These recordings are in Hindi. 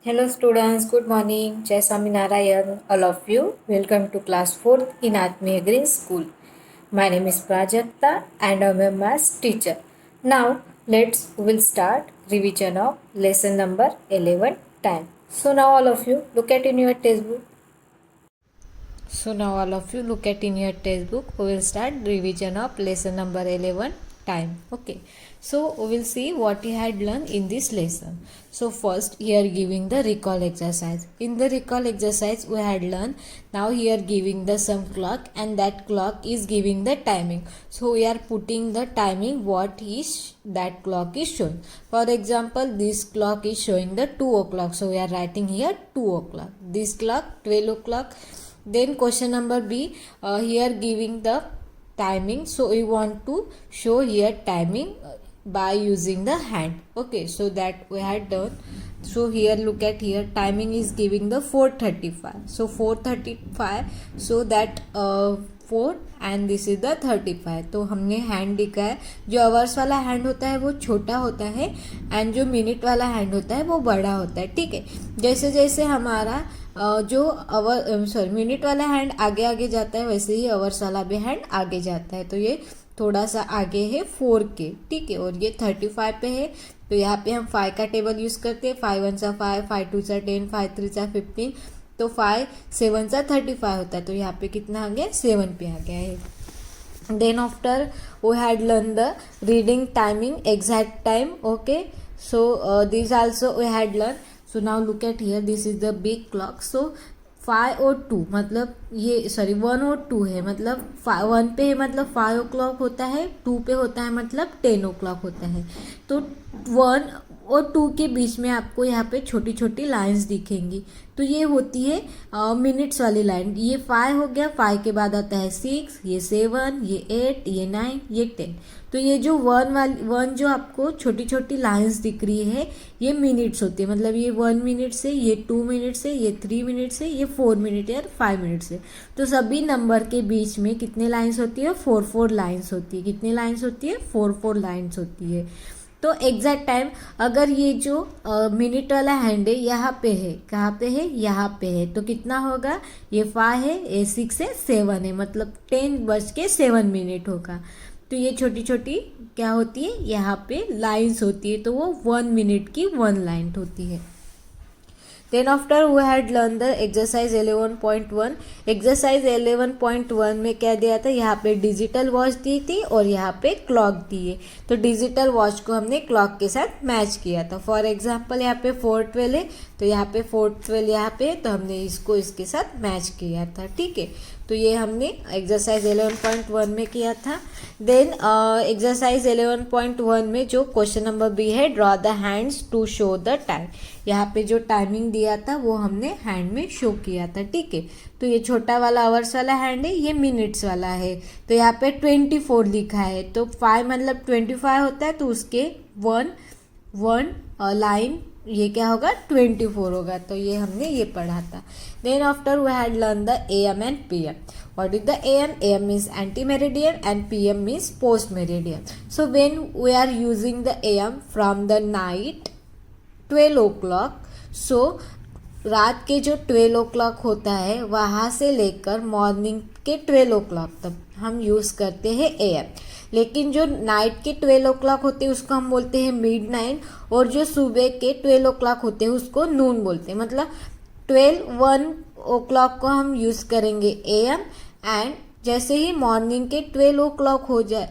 Hello students, good morning. Jai Swaminarayan, all of you. Welcome to class 4th in Atmiya Green School. My name is Prajakta and I am a maths teacher. Now we'll start revision of lesson number 11 time. So now all of you look at in your textbook. We will start revision of lesson number 11 time. Okay. So we will see what we had learned in this lesson. So first here giving the recall exercise. In the recall exercise we had learned, now here giving the some clock and that clock is giving the timing. So we are putting the timing what is that clock is showing. For example, this clock is showing the 2 o'clock. So we are writing here 2 o'clock. This clock 12 o'clock. Then question number B, here giving the timing. So we want to show here timing by using the hand. Okay, so that we had done. So here look at here, timing is giving the 4:35. So 4:35, so that 4 and this is the 35. तो हमने हैंड लिखा है. जो आवर्स वाला हैंड होता है वो छोटा होता है एंड जो मिनट वाला हैंड होता है वो बड़ा होता है. ठीक है, जैसे जैसे हमारा जो मिनट वाला हैंड आगे आगे जाता है वैसे ही आवर्स वाला भी हैंड आगे जाता है. तो ये थोड़ा सा आगे है 4 के. ठीक है, और ये 35 पे है. तो यहाँ पे हम 5 का टेबल यूज करते हैं. 5 1 सा 5, 5 2 सा 10, 5 3 सा 15. तो 5 7 सा 35 होता है. तो यहाँ पे कितना आ गया, 7 पे आ गया है. Then after we had learn the reading timing exact time. Okay, so this also we had learn. So now look at here, this is the big clock. सो 5 और 2 मतलब ये 1 और 2 है, मतलब 1 पे है मतलब 5 o'clock होता है, 2 पे होता है मतलब 10 o'clock होता है. तो 1 और 2 के बीच में आपको यहाँ पे छोटी छोटी लाइंस दिखेंगी. तो ये होती है मिनट्स वाली लाइन. ये 5 हो गया, 5 के बाद आता है 6, ये 7, ये 8, ये 9, ये 10. तो ये जो 1 जो आपको छोटी छोटी लाइंस दिख रही है ये मिनट्स होती है. मतलब ये 1 मिनट से, ये 2 मिनट से, ये 3 मिनट से, ये 4 मिनट या 5 मिनट से. तो सभी नंबर के बीच में कितने लाइंस होती है, 4 लाइंस होती है. कितने लाइंस होती है, 4 लाइंस होती है. तो एग्जैक्ट टाइम, अगर ये जो मिनट वाला हैंड है यहाँ पे है, कहाँ पे है, यहाँ पे है, तो कितना होगा, ये 5 है, ये 6 है, 7 है, मतलब 10:07 होगा. तो ये छोटी छोटी क्या होती है, यहाँ पे लाइंस होती है. तो वो 1 मिनट की 1 लाइन होती है. Then after we had learn the exercise 11.1. Exercise 11.1 में क्या दिया था, यहाँ पे डिजिटल वॉच दी थी और यहाँ पे क्लॉक दी है. तो डिजिटल वॉच को हमने क्लॉक के साथ मैच किया था. फॉर एग्जांपल यहाँ पे 4:12 है, तो यहाँ पे 4:12 यहाँ पे, तो हमने इसको इसके साथ मैच किया था. ठीक है, तो ये हमने एक्सरसाइज 11.1 में किया था. देन एक्सरसाइज 11.1 में जो क्वेश्चन नंबर बी है, draw the hands to show the time. यहाँ पे जो टाइमिंग दिया था वो हमने हैंड में शो किया था. ठीक है, तो ये छोटा वाला आवर्स वाला हैंड है, ये मिनट्स वाला है. तो यहाँ पे 24 लिखा है, तो 5 मतलब 25 होता है, तो उसके वन लाइन ये क्या होगा, 24 होगा. तो ये हमने ये पढ़ा था. Then after we had learn the AM and PM. What is the AM? AM means anti-meridian and PM means post-meridian. So when we are using the AM from the night 12 o'clock, so रात के जो 12 o'clock होता है वहाँ से लेकर मॉर्निंग के 12 o'clock तक हम यूज़ करते हैं AM. लेकिन जो नाइट के 12 o'clock होते हैं उसको हम बोलते हैं मिड नाइट, और जो सुबह के 12 o'clock होते हैं उसको नून बोलते हैं. मतलब 1 o'clock को हम यूज़ करेंगे AM, एंड जैसे ही मॉर्निंग के 12 o'clock हो जाए,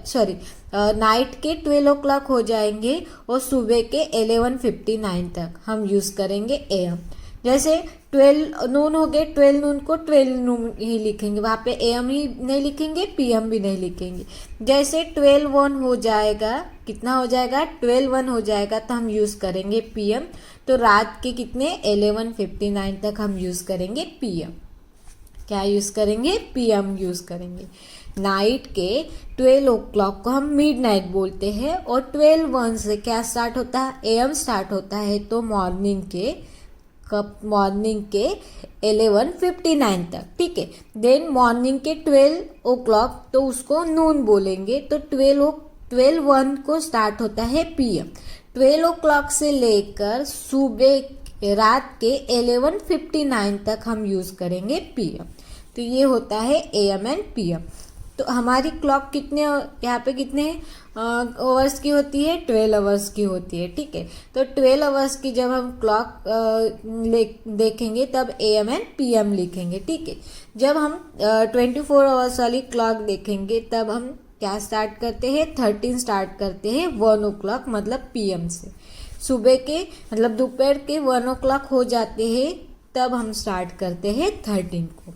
नाइट के 12 o'clock हो जाएंगे और सुबह के 11:59 तक हम यूज़ करेंगे AM. जैसे 12 नून हो गए, 12 नून को 12 नून ही लिखेंगे, वहाँ पे AM ही नहीं लिखेंगे, PM भी नहीं लिखेंगे. जैसे 12:01 हो जाएगा, कितना हो जाएगा, 12:01 हो जाएगा, तो हम यूज़ करेंगे PM. तो रात के कितने, 11:59 तक हम यूज़ करेंगे PM. क्या यूज़ करेंगे, PM यूज़ करेंगे. नाइट के 12 o'clock को हम मिड नाइट बोलते हैं, और 12:01 से क्या स्टार्ट होता है, AM स्टार्ट होता है. तो मॉर्निंग के 11:59 तक. ठीक है, देन मॉर्निंग के 12 o'clock तो उसको नून बोलेंगे. तो 12:01 को स्टार्ट होता है PM. 12 o'clock से लेकर सुबह रात के 11:59 तक हम यूज़ करेंगे PM। तो ये होता है AM एंड PM। तो हमारी क्लॉक कितने यहाँ पे कितने आवर्स की होती है, 12 आवर्स की होती है, ठीक है। तो 12 आवर्स की जब हम क्लॉक देखेंगे तब AM एंड PM लिखेंगे, ठीक है। जब हम 24 आवर्स वाली क्लॉक देखेंगे तब हम क्या स्टार्ट करते हैं, 13 स्टार्ट करते हैं 1 o'clock मतलब PM से। सुबह के मतलब दोपहर के 1 o'clock हो जाते हैं तब हम स्टार्ट करते हैं 13 को।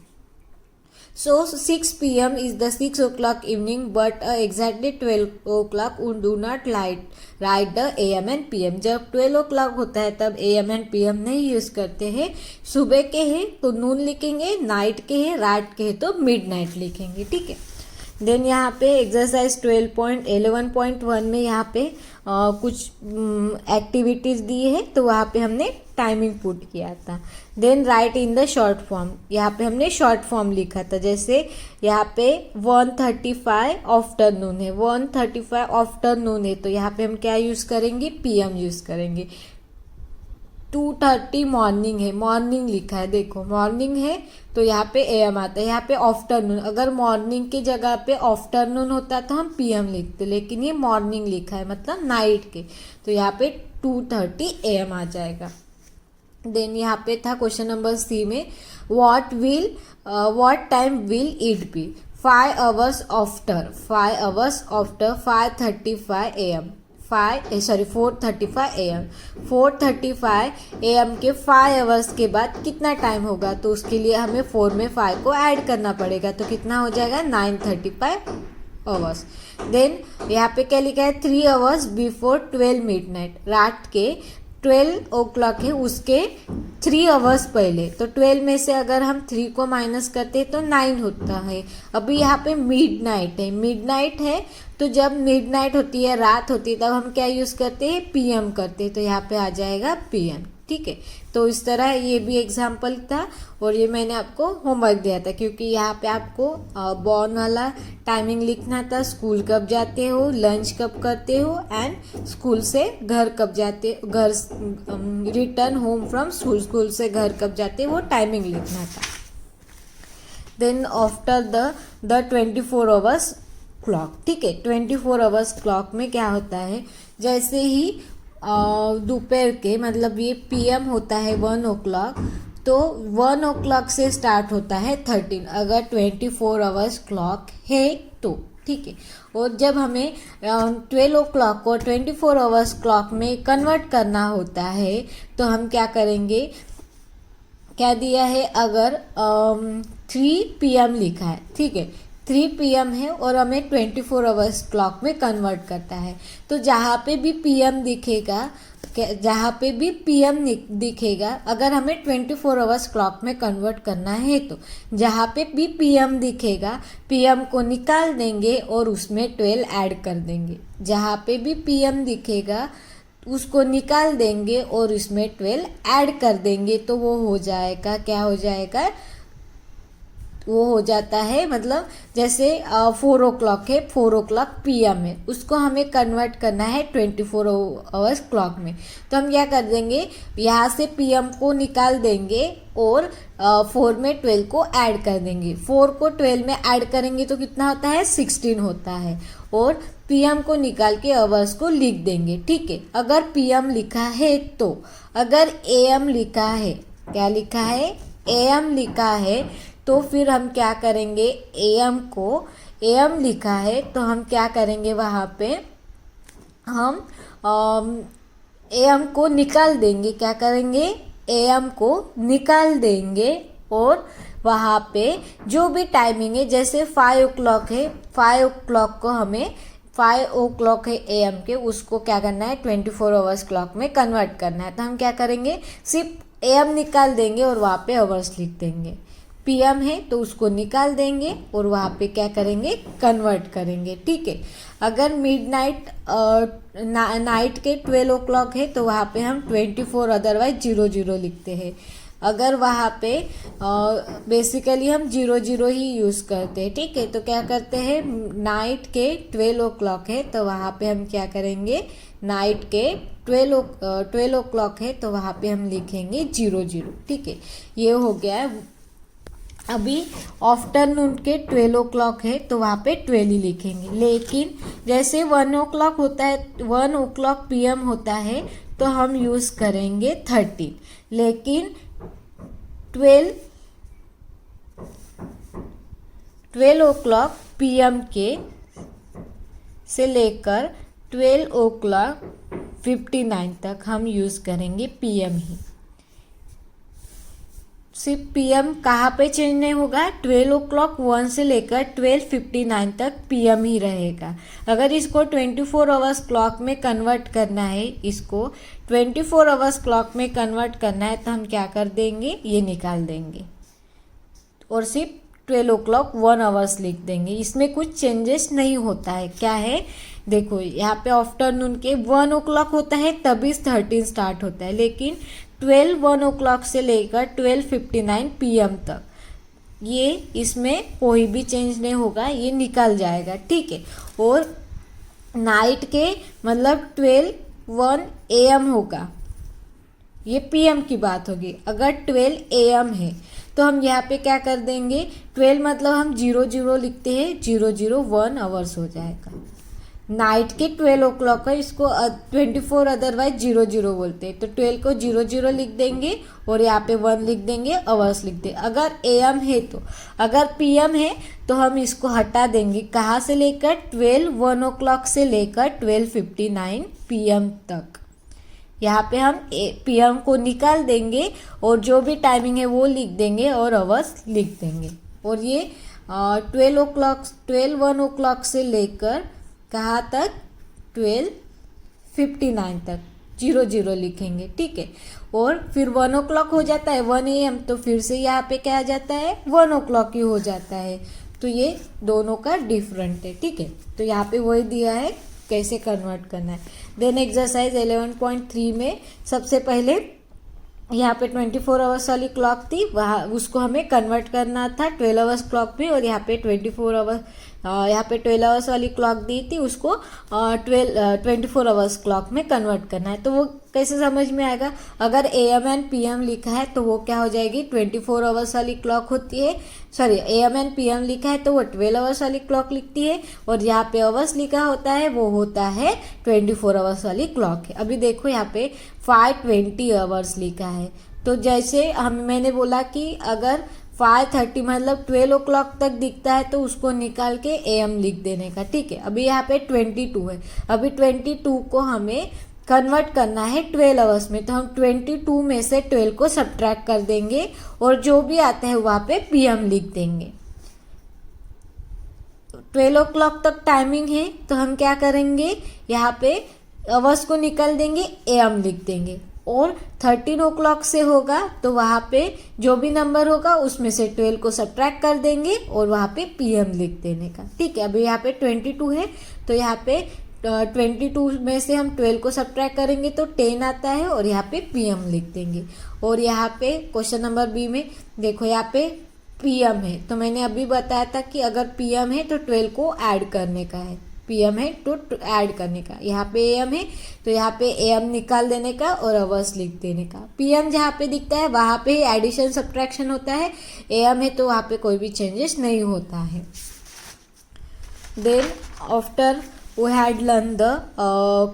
So 6 PM is the 6 o'clock evening, but exactly 12 o'clock do not write the AM and PM। जब 12 o'clock होता है तब AM and PM नहीं यूज़ करते हैं। सुबह के हैं तो नून लिखेंगे, नाइट के हैं, रात के हैं तो मिडनाइट लिखेंगे, ठीक है। देन यहाँ पे एक्सरसाइज 12.11.1 में यहाँ पे कुछ एक्टिविटीज़ दी है तो वहाँ पे हमने टाइमिंग पुट किया था। Then write in the short form, यहाँ पे हमने शॉर्ट फॉर्म लिखा था। जैसे यहाँ पे 1:35 आफ्टरनून है, 1:35 आफ्टरनून है तो यहाँ पे हम क्या यूज़ करेंगे, PM यूज़ करेंगे। 2:30 मॉर्निंग है, मॉर्निंग लिखा है, देखो मॉर्निंग है तो यहाँ पे AM आता है। यहाँ पे आफ्टरनून, अगर मॉर्निंग की जगह पे आफ्टरनून होता तो हम PM लिखते, लेकिन ये मॉर्निंग लिखा है मतलब नाइट के, तो यहाँ पे 2:30 AM आ जाएगा। देन यहाँ पे था क्वेश्चन नंबर C में, what time will it be? 5 hours after 5:35 AM 4:35 AM 4:35 AM के 5 आवर्स के बाद कितना टाइम होगा, तो उसके लिए हमें 4 में 5 को ऐड करना पड़ेगा, तो कितना हो जाएगा 9:35 आवर्स। देन यहाँ पे क्या लिखा है, 3 आवर्स बिफोर 12 मिडनाइट, रात के 12 o'clock है उसके 3 आवर्स पहले। तो 12 में से अगर हम 3 को माइनस करते हैं तो 9 होता है। अभी यहाँ पे मिडनाइट है तो जब मिडनाइट होती है, रात होती है, तब हम क्या यूज़ करते हैं, PM करते हैं, तो यहाँ पे आ जाएगा PM, ठीक है। तो इस तरह ये भी एग्जाम्पल था और ये मैंने आपको होमवर्क दिया था क्योंकि यहाँ पे आपको बॉर्न वाला टाइमिंग लिखना था, स्कूल कब जाते हो, लंच कब करते हो एंड स्कूल से घर कब जाते, घर रिटर्न होम फ्रॉम स्कूल से घर कब जाते, वो टाइमिंग लिखना था। Then after the 24 hours clock, ठीक है। 24 आवर्स क्लॉक में क्या होता है, जैसे ही दोपहर के मतलब ये PM होता है 1 o'clock, तो 1 o'clock से स्टार्ट होता है 13 अगर 24 आवर्स क्लॉक है तो, ठीक है। और जब हमें 12 o'clock को 24 आवर्स क्लॉक में कन्वर्ट करना होता है तो हम क्या करेंगे, क्या दिया है, अगर 3 PM लिखा है, ठीक है, 3 PM है और हमें 24 आवर्स क्लॉक में कन्वर्ट करता है, तो जहाँ पे भी PM दिखेगा अगर हमें 24 आवर्स क्लॉक में कन्वर्ट करना है तो जहाँ पे भी PM दिखेगा PM को निकाल देंगे और उसमें 12 ऐड कर देंगे। जहाँ पे भी PM दिखेगा उसको निकाल देंगे और उसमें 12 ऐड कर देंगे, तो वो हो जाएगा, क्या हो जाएगा, वो हो जाता है मतलब जैसे 4 o'clock है, 4 o'clock PM है, उसको हमें कन्वर्ट करना है 24 आवर्स क्लॉक में, तो हम क्या कर देंगे, यहाँ से PM को निकाल देंगे और 4 में 12 को ऐड कर देंगे। 4 को 12 में ऐड करेंगे तो कितना होता है, 16 होता है, और PM को निकाल के आवर्स को लिख देंगे, ठीक है। अगर PM लिखा है तो, अगर AM लिखा है, क्या लिखा है, AM लिखा है, तो फिर हम क्या करेंगे, AM लिखा है तो हम क्या करेंगे, वहाँ पे हम AM को निकाल देंगे, क्या करेंगे, AM को निकाल देंगे और वहाँ पे जो भी टाइमिंग है, जैसे 5 o'clock है, 5 o'clock को हमें 5 o'clock है AM के, उसको क्या करना है 24 आवर्स क्लॉक में कन्वर्ट करना है, तो हम क्या करेंगे, सिर्फ AM निकाल देंगे और वहाँ पे आवर्स लिख देंगे। PM है तो उसको निकाल देंगे और वहाँ पे क्या करेंगे, कन्वर्ट करेंगे, ठीक है। अगर मिडनाइट नाइट के 12 o'clock है तो वहाँ पे हम 24 अदरवाइज 00 लिखते हैं। अगर वहाँ पे बेसिकली हम 00 ही यूज़ करते हैं, ठीक है। तो क्या करते हैं, नाइट के 12 o'clock है तो वहाँ पे हम क्या करेंगे, नाइट के 12 ओ क्लॉक है तो वहाँ पे हम लिखेंगे 00, ठीक है। ये हो गया है। अभी आफ्टरनून के 12 ओ क्लॉक है तो वहाँ पे 12 ही लिखेंगे, लेकिन जैसे 1 ओ क्लॉक होता है, 1 ओ क्लॉक PM होता है तो हम यूज़ करेंगे 13, लेकिन 12 ओ क्लॉक PM के से लेकर 12 ओ क्लॉक 59 तक हम यूज़ करेंगे PM ही। सिर्फ PM कहाँ पे चेंज नहीं होगा, 12 ओ क्लॉक 1 से लेकर 12:59 तक PM ही रहेगा। अगर इसको 24 आवर्स क्लॉक में कन्वर्ट करना है, इसको 24 आवर्स क्लॉक में कन्वर्ट करना है तो हम क्या कर देंगे, ये निकाल देंगे और सिर्फ 12 ओ क्लॉक 1 आवर्स लिख देंगे। इसमें कुछ चेंजेस नहीं होता है। क्या है, देखो यहाँ पे आफ्टरनून के 1 ओ क्लॉक होता है तभी 13 स्टार्ट होता है, लेकिन 1 ओ क्लॉक से लेकर 12:59 PM तक ये इसमें कोई भी चेंज नहीं होगा, ये निकल जाएगा, ठीक है। और नाइट के मतलब 12:01 AM होगा, ये PM की बात होगी। अगर 12 AM है तो हम यहाँ पे क्या कर देंगे, 12 मतलब हम 00 लिखते हैं, 001 आवर्स हो जाएगा। नाइट के 12 ओ क्लॉक है, इसको 24 अदरवाइज 00 बोलते हैं, तो 12 को 00 लिख देंगे और यहाँ पे 1 लिख देंगे, आवर्स लिख देंगे। अगर AM है तो, अगर PM है तो हम इसको हटा देंगे, कहाँ से लेकर 1 ओ क्लॉक से लेकर 12:59 PM तक। यहाँ पे हम PM को निकाल देंगे और जो भी टाइमिंग है वो लिख देंगे और आवर्स लिख देंगे। और ये 1 ओ क्लॉक से लेकर कहाँ तक, 12:59 तक 00 लिखेंगे, ठीक है। और फिर 1 ओ क्लॉक हो जाता है 1 AM, तो फिर से यहाँ पे क्या आ जाता है, 1 ओ क्लॉक ही हो जाता है। तो ये दोनों का डिफरेंट है, ठीक है। तो यहाँ पे वही दिया है कैसे कन्वर्ट करना है। देन एक्सरसाइज 11.3 में सबसे पहले यहाँ पे 24 आवर्स वाली क्लॉक थी, वहाँ उसको हमें कन्वर्ट करना था 12 आवर्स क्लॉक में, और यहाँ पे 24 आवर्स, यहाँ पे 12 आवर्स वाली क्लॉक दी थी, उसको 24 आवर्स क्लॉक में कन्वर्ट करना है। तो वो कैसे समझ में आएगा, अगर AM एंड PM लिखा है तो वो क्या हो जाएगी, 24 आवर्स वाली क्लॉक होती है, सॉरी AM एंड PM लिखा है तो वो 12 आवर्स वाली क्लॉक लिखती है, और यहाँ पे आवर्स लिखा होता है वो होता है 24 आवर्स वाली क्लॉक है। अभी देखो यहाँ पे 520 आवर्स लिखा है, तो जैसे मैंने बोला कि अगर 5:30 मतलब 12 ओ क्लॉक तक दिखता है तो उसको निकाल के AM लिख देने का, ठीक है। अभी यहाँ पे 22 है, अभी 22 को हमें कन्वर्ट करना है 12 आवर्स में, तो हम 22 में से 12 को सब्ट्रैक्ट कर देंगे और जो भी आता है वहाँ पे PM लिख देंगे। 12 ओ क्लॉक तक टाइमिंग है तो हम क्या करेंगे, यहाँ पे आवर्स को निकाल देंगे, AM लिख देंगे। और 13 ओ क्लॉक से होगा तो वहाँ पे जो भी नंबर होगा उसमें से 12 को सब्ट्रैक्ट कर देंगे और वहाँ पे PM लिख देने का, ठीक है। अभी यहाँ पे 22 है तो यहाँ पे 22 में से हम 12 को सब्ट्रैक्ट करेंगे तो 10 आता है और यहाँ पे PM लिख देंगे। और यहाँ पे क्वेश्चन नंबर B में देखो यहाँ पे PM है, तो मैंने अभी बताया था कि अगर PM है तो 12 को ऐड करने का है, PM है तो ऐड करने का। यहाँ पे AM है तो यहाँ पे AM निकाल देने का और आवर्स लिख देने का। PM जहाँ पे दिखता है वहाँ पे एडिशन सब्ट्रैक्शन होता है, AM है तो वहाँ पे कोई भी चेंजेस नहीं होता है। Then after we had learned the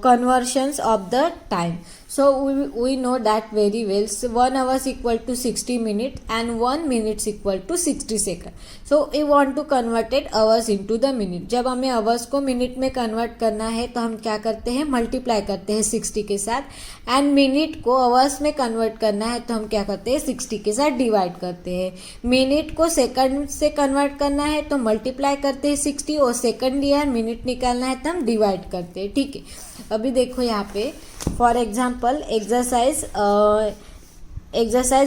conversions of the time. So we know that very well. So 1 hour is equal to 60 minutes and 1 minute is equal to 60 seconds. So we want to convert it hours into the minute. जब हमें hours को minute में convert करना है तो हम क्या करते हैं, multiply करते हैं 60 के साथ, and minute को hours में convert करना है तो हम क्या करते हैं 60 के साथ divide करते हैं। minute को second से convert करना है तो multiply करते हैं 60 और second या minute निकालना है तो हम divide करते हैं, ठीक है। अभी देखो यहाँ पे फॉर एग्जाम्पल एक्सरसाइज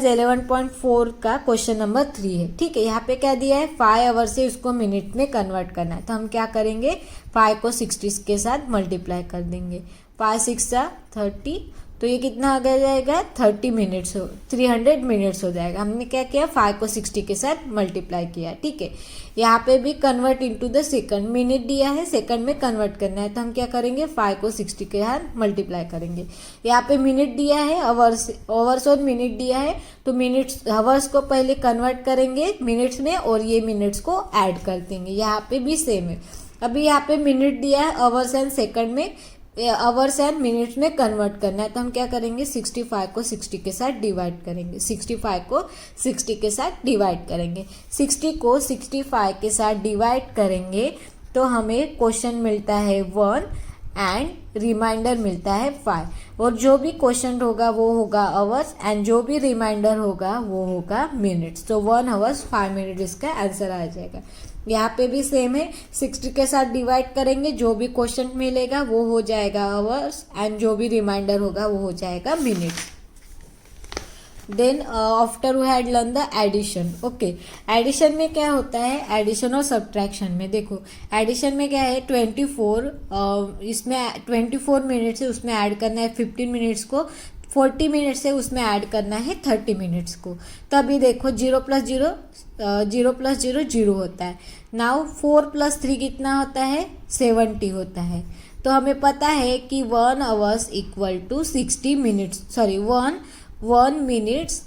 11.4 का क्वेश्चन नंबर 3 है, ठीक है। यहाँ पे क्या दिया है, 5 आवर से उसको मिनट में कन्वर्ट करना है, तो हम क्या करेंगे 5 को 60 के साथ मल्टीप्लाई कर देंगे। 5 6 30 तो ये कितना आ गया जाएगा 300 मिनट्स हो जाएगा। हमने क्या किया 5 को 60 के साथ मल्टीप्लाई किया, ठीक है। यहाँ पे भी convert into the second, minute दिया है सेकंड में कन्वर्ट करना है, तो हम क्या करेंगे 5 को 60 के साथ मल्टीप्लाई करेंगे। यहाँ पे मिनट दिया है, आवर्स और मिनट दिया है, तो मिनट्स आवर्स को पहले कन्वर्ट करेंगे मिनट्स में और ये मिनट्स को ऐड कर देंगे। यहाँ पे भी सेम है। अभी यहाँ पे मिनट दिया है, आवर्स एंड सेकंड में, आवर्स एंड मिनट्स में कन्वर्ट करना है, तो हम क्या करेंगे 65 को 60 के साथ डिवाइड करेंगे। 65 को 60 के साथ डिवाइड करेंगे। 60 को 65 के साथ डिवाइड करेंगे तो हमें क्वेश्चन मिलता है 1 एंड रिमाइंडर मिलता है 5। और जो भी क्वेश्चन होगा वो होगा आवर्स एंड जो भी रिमाइंडर होगा वो होगा मिनट्स। तो 1 आवर्स 5 मिनट इसका आंसर आ जाएगा। यहाँ पे भी सेम है, 60 के साथ डिवाइड करेंगे, जो भी क्वेश्चन मिलेगा वो हो जाएगा आवर्स एंड जो भी रिमाइंडर होगा वो हो जाएगा minutes. Then after we had learn the addition. Okay, addition में क्या होता है, एडिशन और सब्ट्रैक्शन में देखो, एडिशन में क्या है 24 इसमें 24 मिनट्स है, उसमें ऐड करना है 15 मिनट्स को, 40 मिनट्स है उसमें ऐड करना है 30 मिनट्स को। तो अभी देखो 0 प्लस 0 0 होता है। नाउ 4 प्लस 3 कितना होता है 70 होता है। तो हमें पता है कि 1 hours equal to 60 minutes, sorry 1 minutes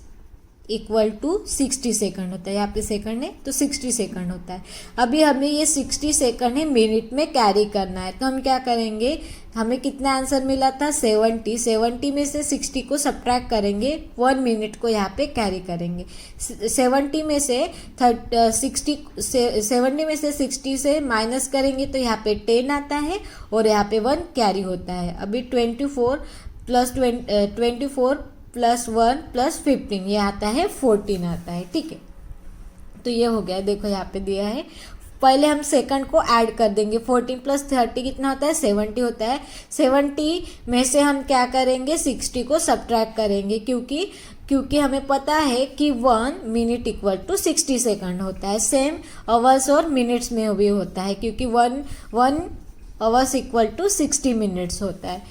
equal to 60 second होता है। यहाँ पे सेकंड है तो 60 सेकंड होता है। अभी हमें ये 60 सेकंड है मिनट में कैरी करना है, तो हम क्या करेंगे, हमें कितना आंसर मिला था 70 में से 60 को सब्ट्रैक्ट करेंगे, 1 मिनट को यहाँ पे कैरी करेंगे। 70 में से 60 से माइनस करेंगे तो यहाँ पे 10 आता है और यहाँ पे 1 कैरी होता है। अभी 24 प्लस 1 प्लस 15 ये आता है 14 आता है, ठीक है। तो ये हो गया, देखो यहाँ पे दिया है। पहले हम सेकंड को ऐड कर देंगे, 14 प्लस 30 कितना होता है 70 होता है। 70 में से हम क्या करेंगे 60 को सब्ट्रैक्ट करेंगे, क्योंकि हमें पता है कि 1 मिनट इक्वल टू 60 सेकंड होता है। सेम आवर्स और मिनट्स में भी होता है, क्योंकि 1 आवर्स इक्वल टू 60 मिनट्स होता है।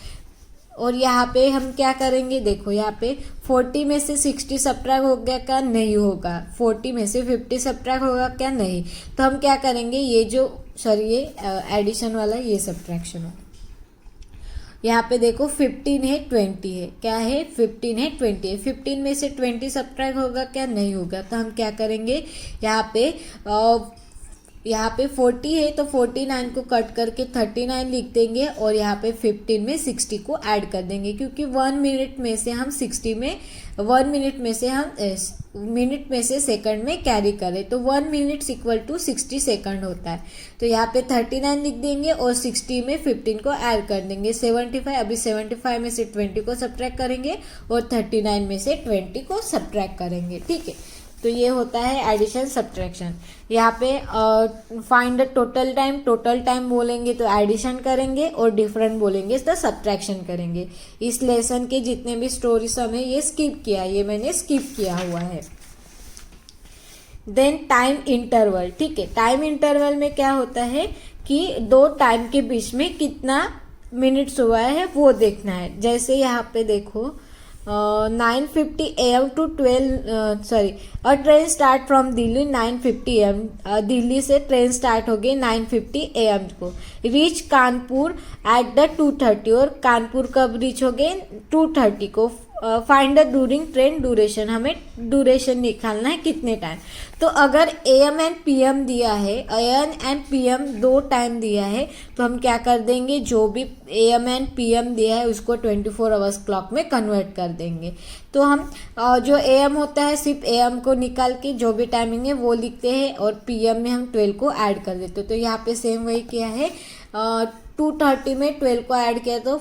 और यहाँ पे हम क्या करेंगे, देखो यहाँ पे 40 में से 60 सब्ट्रैक्ट हो गया क्या, नहीं होगा। 40 में से 50 सब्ट्रैक्ट होगा क्या, नहीं। तो हम क्या करेंगे, ये जो ये एडिशन वाला ये सब्ट्रैक्शन होगा। यहाँ पे देखो 15 है 20 है, क्या है 15 है 20 है। 15 में से 20 सब्ट्रैक्ट होगा क्या, नहीं होगा। तो हम क्या करेंगे, यहाँ पे 40 है तो 49 को कट करके 39 लिख देंगे और यहाँ पे 15 में 60 को ऐड कर देंगे, क्योंकि 1 मिनट में से हम 60 में 1 मिनट में से हम मिनट में से सेकंड में कैरी करें, तो 1 मिनट इक्वल टू 60 सेकंड होता है। तो यहाँ पे 39 लिख देंगे और 60 में 15 को ऐड कर देंगे 75। अभी 75 में से 20 को सब्ट्रैक्ट करेंगे और 39 में से 20 को सब्ट्रैक्ट करेंगे, ठीक है। तो ये होता है एडिशन सब्ट्रैक्शन। यहाँ पे फाइंड द टोटल टाइम बोलेंगे तो एडिशन करेंगे और डिफरेंट बोलेंगे तो सब्ट्रैक्शन करेंगे। इस लेसन के जितने भी स्टोरी सम है ये स्किप किया, ये मैंने स्किप किया हुआ है। देन टाइम इंटरवल, ठीक है। टाइम इंटरवल में क्या होता है कि 2 टाइम के बीच में कितना मिनट्स हुआ है वो देखना है। जैसे यहाँ पे देखो 9:50 AM to 12 a train start from Delhi 9:50 AM, Delhi से ट्रेन स्टार्ट हो गई 9:50 AM को। रीच कानपुर एट द 2:30, और कानपुर कब रीच हो गए 2:30 को। Find the during train duration, हमें ड्यूरेशन निकालना है कितने टाइम। तो अगर AM एंड PM दिया है, AM एंड PM 2 टाइम दिया है, तो हम क्या कर देंगे, जो भी AM एंड PM दिया है उसको 24 आवर्स क्लॉक में कन्वर्ट कर देंगे। तो हम जो AM होता है सिर्फ AM को निकाल के जो भी टाइमिंग है वो लिखते हैं और PM में हम 12 को ऐड कर देते। तो यहाँ पे सेम वही किया है, 2:30 में 12 को ऐड किया तो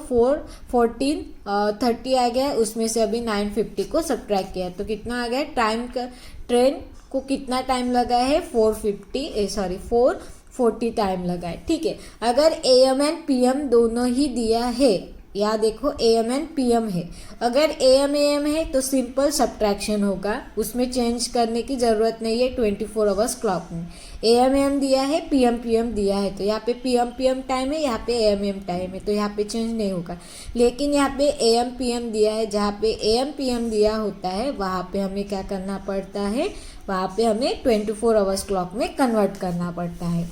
30 आ गया, उसमें से अभी 9:50 को सब्ट्रैक्ट किया तो कितना आ गया टाइम का, ट्रेन को कितना टाइम लगा है 440 टाइम लगा है, ठीक है। अगर AM एंड PM दोनों ही दिया है यहाँ देखो AM एंड PM है। अगर AM है तो सिंपल सब्ट्रैक्शन होगा, उसमें चेंज करने की ज़रूरत नहीं है 24 आवर्स क्लॉक में। AM दिया है, PM दिया है, तो यहाँ पे PM टाइम है, यहाँ पे AM टाइम है, तो यहाँ पे चेंज नहीं होगा। लेकिन यहाँ पे AM दिया है, जहाँ पे AM दिया होता है वहाँ पे हमें क्या करना पड़ता है, वहाँ पे हमें 24 आवर्स क्लॉक में कन्वर्ट करना पड़ता है।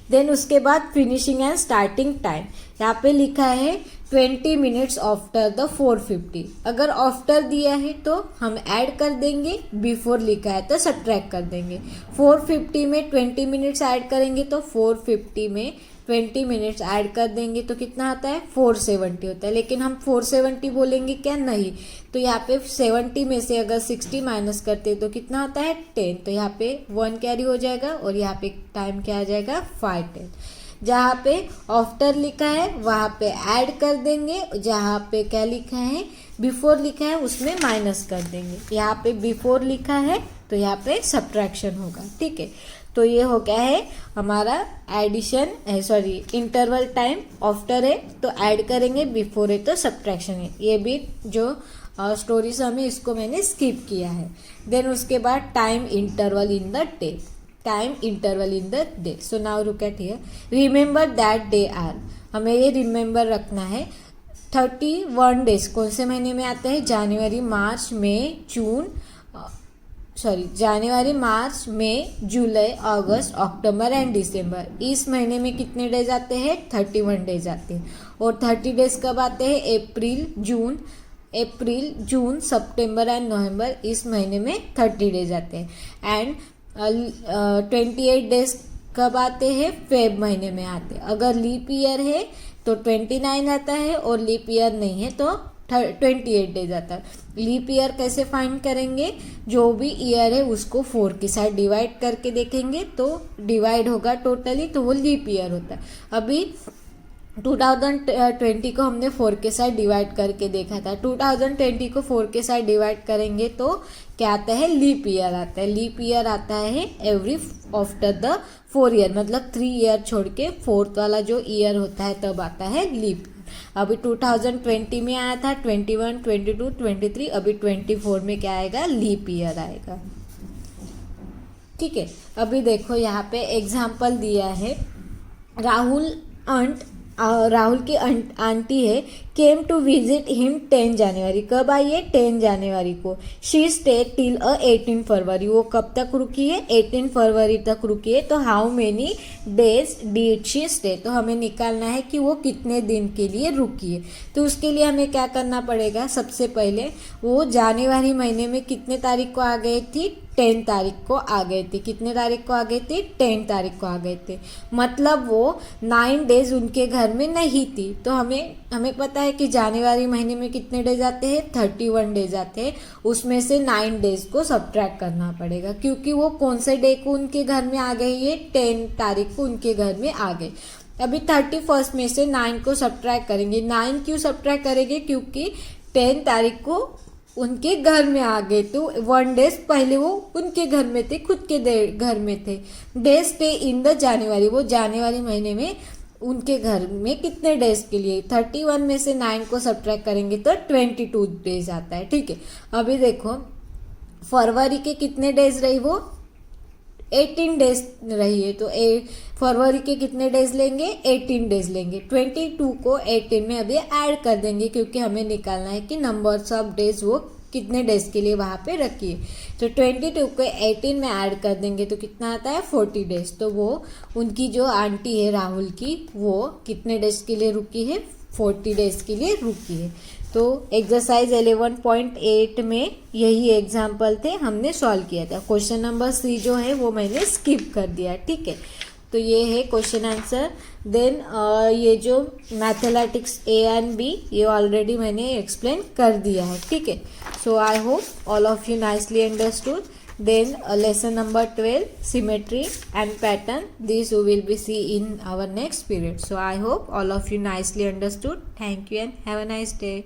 देन उसके बाद फिनिशिंग एंड स्टार्टिंग टाइम यहाँ पे लिखा है 20 मिनट्स आफ्टर द 450। अगर आफ्टर दिया है तो हम ऐड कर देंगे, बिफोर लिखा है तो सब्ट्रैक्ट कर देंगे। 450 में 20 मिनट्स ऐड करेंगे तो 450 में 20 मिनट्स ऐड कर देंगे तो कितना आता है 470 होता है। लेकिन हम 470 बोलेंगे क्या, नहीं, तो यहाँ पे 70 में से अगर 60 माइनस करते तो कितना आता है 10, तो यहाँ पे 1 कैरी हो जाएगा और यहाँ पे टाइम क्या आ जाएगा 5:10। जहाँ पे आफ्टर लिखा है वहाँ पे ऐड कर देंगे, जहाँ पे क्या लिखा है बिफोर लिखा है उसमें माइनस कर देंगे। यहाँ पे बिफोर लिखा है तो यहाँ पे सब्ट्रैक्शन होगा, ठीक है। तो ये हो गया है हमारा addition, sorry interval time. After है तो ऐड करेंगे, बिफोर है तो सब्ट्रैक्शन है। ये भी जो स्टोरी सम है इसको मैंने स्किप किया है। देन उसके बाद time interval in the day, time interval in the day. So now look at here, remember that day are, हमें ये रिमेंबर रखना है। 31 डेज कौन से महीने में आते हैं, जनवरी मार्च मई जून, जनवरी मार्च मई जुलाई अगस्त अक्टूबर एंड दिसंबर। इस महीने में कितने डेज आते हैं 31 डेज आते हैं। और 30 डेज कब आते हैं, अप्रैल जून सितंबर एंड नवंबर, इस महीने में 30 डेज आते हैं। एंड 28 डेज कब आते हैं, फेब महीने में आते हैं। अगर लीप ईयर है तो 29 आता है और लीप ईयर नहीं है तो 28 डेज आता है। लीप ईयर कैसे फाइंड करेंगे, जो भी ईयर है उसको 4 के साथ डिवाइड करके देखेंगे तो डिवाइड होगा टोटली, तो वो लीप ईयर होता है। अभी 2020 को हमने 4 के साथ डिवाइड करके देखा था। 2020 को 4 के साथ डिवाइड करेंगे तो क्या आता है, लीप ईयर आता है। लीप ईयर आता है एवरी आफ्टर द 4 ईयर, मतलब 3 ईयर छोड़ के 4th वाला जो ईयर होता है तब आता है लीप। अभी 2020 में आया था 21, 22, 23, अभी 24 में क्या आएगा, लीप ईयर आएगा, ठीक है। अभी देखो यहाँ पे एग्जाम्पल दिया है, राहुल की आंटी है, केम टू विजिट हिम 10 जनवरी। कब आई है, 10 जनवरी को। शी स्टे टिल 18 फरवरी, वो कब तक रुकी है, 18 फरवरी तक रुकी है। तो how many days did she stay, तो हमें निकालना है कि वो कितने दिन के लिए रुकी है। तो उसके लिए हमें क्या करना पड़ेगा, सबसे पहले वो जनवरी महीने में कितने तारीख को आ गई थी, 10 तारीख को आ गए थे। कितने तारीख को आ गए थे, 10 तारीख को आ गए थे। मतलब वो 9 डेज उनके घर में नहीं थी। तो हमें पता है कि जनवरी महीने में कितने डेज आते हैं, 31 डेज आते हैं। उसमें से 9 डेज को सब्ट्रैक्ट करना पड़ेगा, क्योंकि वो कौन से डे को उनके घर में आ गई है, 10 तारीख को उनके घर में आ गए। अभी 31 में से 9 को सब्ट्रैक्ट करेंगे। 9 क्यों सब्ट्रैक्ट करेंगे, क्योंकि 10 तारीख को उनके घर में आ गए, तो 1 डेज पहले वो उनके घर में थे, खुद के घर में थे। Day stay in the January, वो जनवरी महीने में उनके घर में कितने डेज के लिए, 31 में से 9 को सब्ट्रैक्ट करेंगे तो 22 डेज आता है, ठीक है। अभी देखो फरवरी के कितने डेज रही, वो 18 डेज रही है। तो फरवरी के कितने डेज लेंगे, 18 डेज लेंगे। 22 को 18 में अभी ऐड कर देंगे, क्योंकि हमें निकालना है कि नंबर्स ऑफ डेज वो कितने डेज के लिए वहाँ पे रखी है। तो 22 को 18 में ऐड कर देंगे तो कितना आता है, 40 डेज। तो वो उनकी जो आंटी है राहुल की, वो कितने डेज के लिए रुकी है, 40 डेज के लिए रुकी है। तो एक्सरसाइज 11.8 में यही एग्जाम्पल थे, हमने सॉल्व किया था। क्वेश्चन नंबर 3 जो है वो मैंने स्किप कर दिया, ठीक है। तो ये है क्वेश्चन आंसर। देन ये जो मैथमेटिक्स A एंड B ये ऑलरेडी मैंने एक्सप्लेन कर दिया है, ठीक है। So I hope all of you nicely understood. Then lesson number 12, symmetry and pattern, this we will be see in our next period. So I hope all of you nicely understood. Thank you and have a nice day.